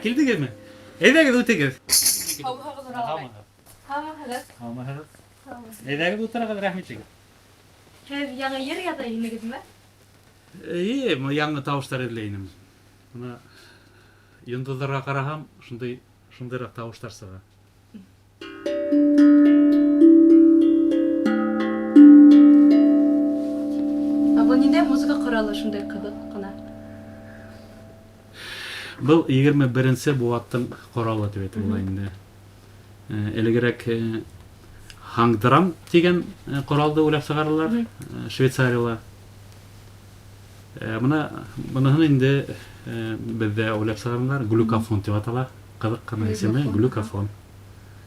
Kildi mi? Evdeki öteki. Evdeki utara kadar rahmet çekin. Яңа ер ята инегезме? İyi, яңы тавыштар эзлейнем. Мына йындыздарга карагам, шундайрак тавыштар сага. Бу нинде музыка коралы шундай кызык кына? Бұл 21-нче буаттың коралы дип әйтеп була инде. Элегерәк Hangdram деген коралды уйлап чыгаралар, Швейцариялар. Моныны инде бездә уйлап чыгаралар, глюкофон дип атала. Кызык кына исеме глюкофон.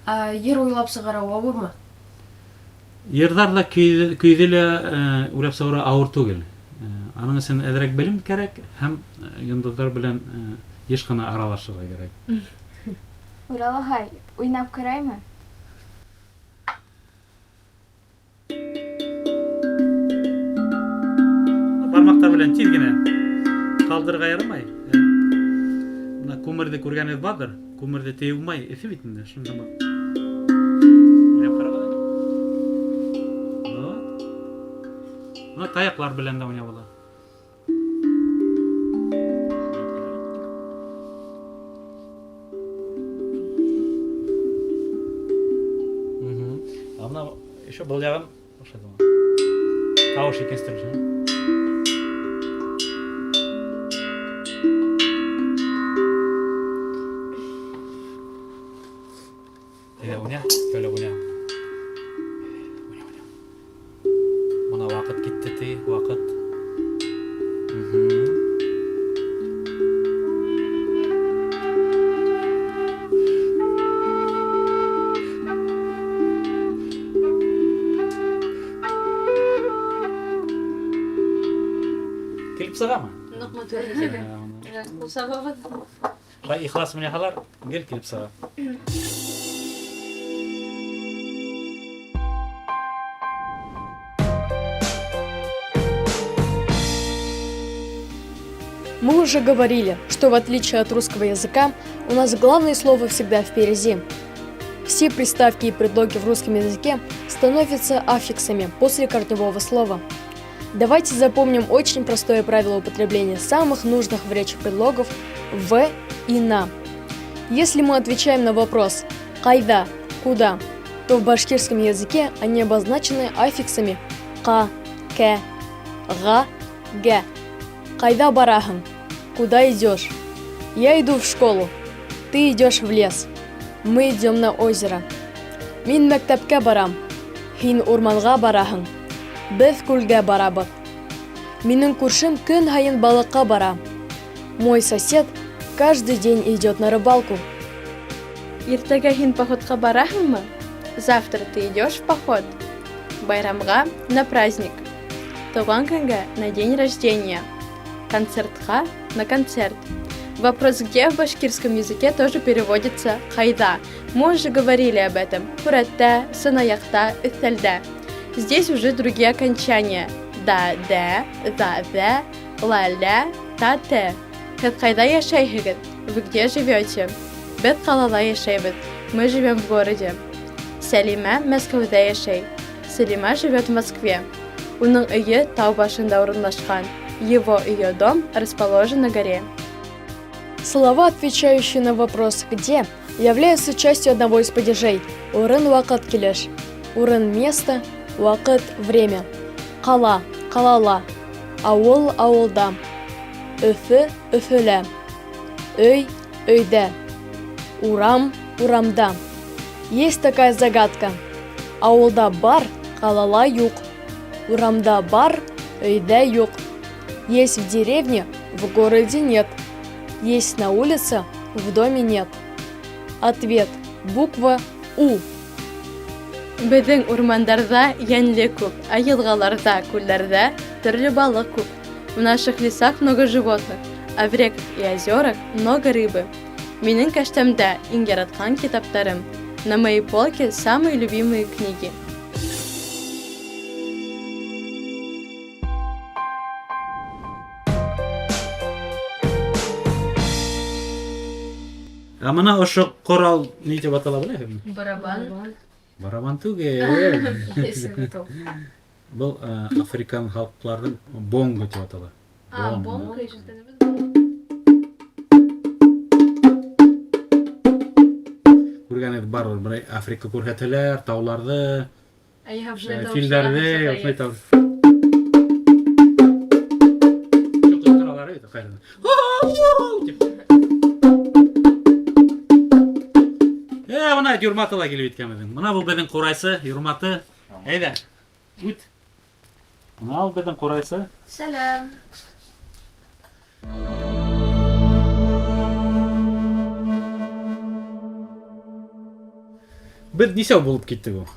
Ер уйлап чыгара авырмы? Йырдарда көйделе уйлап чыгара авыр түгел. Аның өчен әзрәк белем кирәк һәм йындызлар белән еш кына аралашырга кирәк. Уралахай, уйнап караймы? Бармакта белән тиз генә калдырырга ярамай. Мына күмерде күргәнегез бардыр. Күмерде тыелмай, эфе бит инде, шунда бар. Уйнап карагыз. Мына таяклар белән дә уйнап була. Ана еще был яган, ошо да. Тавыш кестириш. Böyle bu ne? Buna vakit gitti, vakit. Kelip sığa mı? Nokma törecek. Bu sabahı. Ray ihlas mı yahalar? Gel kelip sığa. Мы уже говорили, что в отличие от русского языка, у нас главное слово всегда впереди. Все приставки и предлоги в русском языке становятся аффиксами после корневого слова. Давайте запомним очень простое правило употребления самых нужных в речи предлогов «в» и «на». Если мы отвечаем на вопрос «кайда», «куда», то в башкирском языке они обозначены аффиксами «ка», «ке», «га», «ге». Кайда барахың? Куда идешь? Я иду в школу. Ты идешь в лес. Мы идем на озеро. Мин мәктәпкә барам. Һин урманга бараһың. Без күлгә барабыз. Минең күршем көн һайын балыкка бара. Мой сосед каждый день идет на рыбалку. Иртәгә һин походка бараһыңмы? Завтра ты идешь в поход? Байрамга на праздник. туган күнгә на день рождения, концертка на концерт. Вопрос «где» в башкирском языке тоже переводится «хайда». Мы уже говорили об этом. Хуратта, сынаякта, үстәлдә. Здесь уже другие окончания. Да, дә, за, зә, ла, ля, та, тә. Һез кайда яшәйһегез? Вы где живете? Без калада яшәйбез. Мы живем в городе. Сәлимә Мәскәүдә яшәй. Сәлимә живет в Москве. Уның өйе тау башында урынлашкан. Его ее дом расположен на горе. Слова, отвечающие на вопрос «где», являются частью одного из падежей – урын вакыт килеш, урын место, вакыт время, кала, калала, ауыл ауылда, өфө өфөлә, өй өйдә, урам урамда. Есть такая загадка. Ауылда бар, калала юк, урамда бар, өйдә юк. Есть в деревне, в городе нет. Есть на улице, в доме нет. Ответ. Буква У. Безнең урмандарда йәнле күп, а елгаларда, күлләрдә төрле балык күп. В наших лесах много животных, а в реках и озерах много рыбы. Минең кәштәмдә иң яраткан китаптарым. На моей полке самые любимые книги. Мына ошо корал ни дип атала беләсезме? Барабан. Барабан түгел. Есең тау. Бул африкан халыкларының бонго дип атала. Бомба ишетәбез. Күргән иде бар бер Африка күрһәтәләр, тауларны, Filmlerde. филдәрне, ошолай тау. Çok торалар иде кайдан. Мына Юрматыла килеп иткәнбез. Мына бул безнең курайсы, Юрматы. Әйдә. Үт. Мына ул безнең курайсы. Selam. Без нисәү булып киттек ул?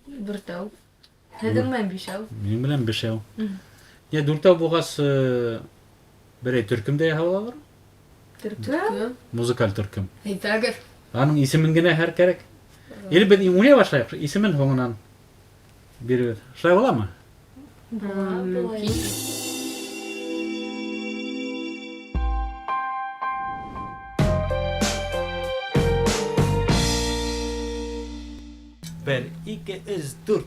Бер тау. Һәдең мен бишәү. Минем белән бишәү. Я дүртәү булгач берәй төркемдә яһалалар. Төркем. Музыкаль төркем. Әйтәгез. Аның исемен генә һәр кирәк. Или без уйный башлайык, исемен һоңыннан бирәбез. Шулай буламы? Мөмкин. Бер, ике, өч, дүрт.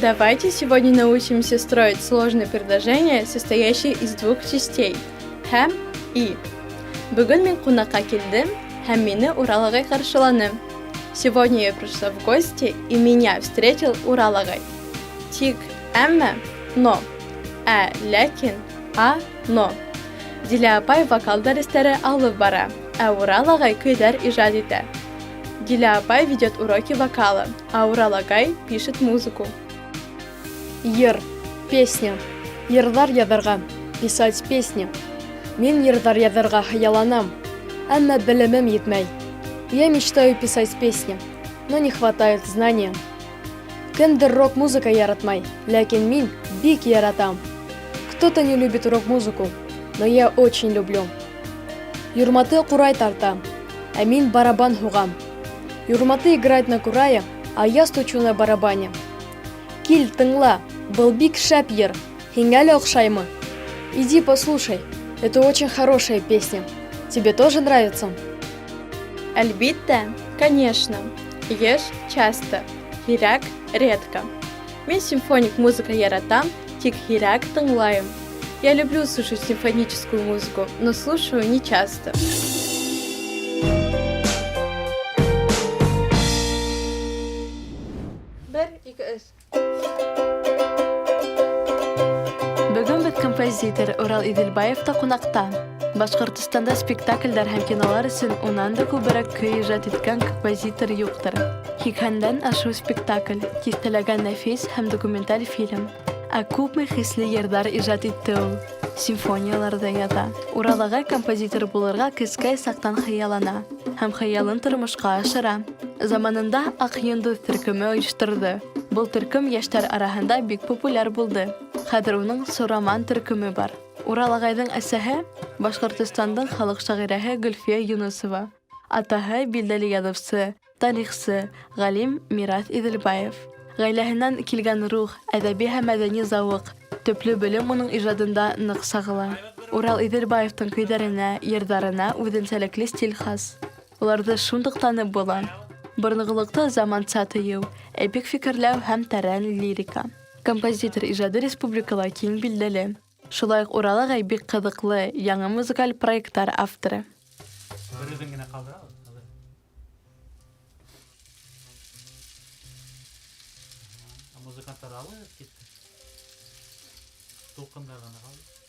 Давайте сегодня научимся строить сложные предложения, состоящие из двух частей – «һәм» и. Бүгін мен кунакка килдем, һәм мине Урал агай каршыланы. Сегодня я пришла в гости, и меня встретил Урал агай. Тик, әммә, но. Ләкин, но. Диля апай вокал дәресләре алып бара, а Урал агай көйләр иҗат итә. Диля апай ведет уроки вокала, а Урал агай пишет музыку. Йыр. Песня. Йырлар яҙырға. Писать песни. Мин йырҙар яҙырға хыялланам. Әммә белемем етмәй. Я мечтаю писать песни, но не хватает знания. Кемдер рок-музыка яратмай, ләкин мин бик яратам. Кто-то не любит рок-музыку, но я очень люблю. Юрматы курай тарта, а мин барабан һуғам. Юрматы играет на курае, а я стучу на барабане. Кил, тыңла, был бик шәп йыр, һиңә лә оҡшаймы? Иди послушай, это очень хорошая песня. Тебе тоже нравится? Әлбиттә, конечно. Еш часто, һирәк редко. Мин симфоник музыка яратам, тик хирак тыңлайым. Я люблю слушать симфоническую музыку, но слушаю не часто. Бүгін бит композитор Урал Иделбаев та қонақта. Башқұртыстанда спектакльдер һәм кинолар өсөн унан да күберәк көй иҗат иткән композитор юктыр. Хикәндән ашу спектакль, кистәләгән нәфис һәм документаль фильм. Ә күпме хисле йырдар иҗат итте ул. Симфонияларда ята. Уралага композитор булырга кескәй сактан хыяллана һәм хыялын тормышка ашыра. Заманында Ак йондыз төркеме оештырды. Бұл төркем яшьтәр араһында бик популяр булды. Хәзер уның Сураман төркеме бар. Урал агайның әсәһе Башкортостандың халык шагыйрәһе Гөлфия Юнусова. Атаһы билдәле язучы, тарихчы, галим Мирас Иделбаев. Гаиләһеннән килгән рух, әдәби һәм мәдәни зауык, төпле белем уның иҗатында нык сагыла. Урал Иделбаевтың көйләренә, йырдарына үзенчәлекле стиль хас. Уларда шундук танып була. Борныгылыкта заманча тыю, эпик фикерләү һәм тәрән лирика. Композитор иҗаты республикала киң билдәле. Шулай ук Урал агай бик кызыклы яңа музыкаль проекттар авторы. Берүзең генә калдыра. Музыкантлар алып китте. Толкында гына калды.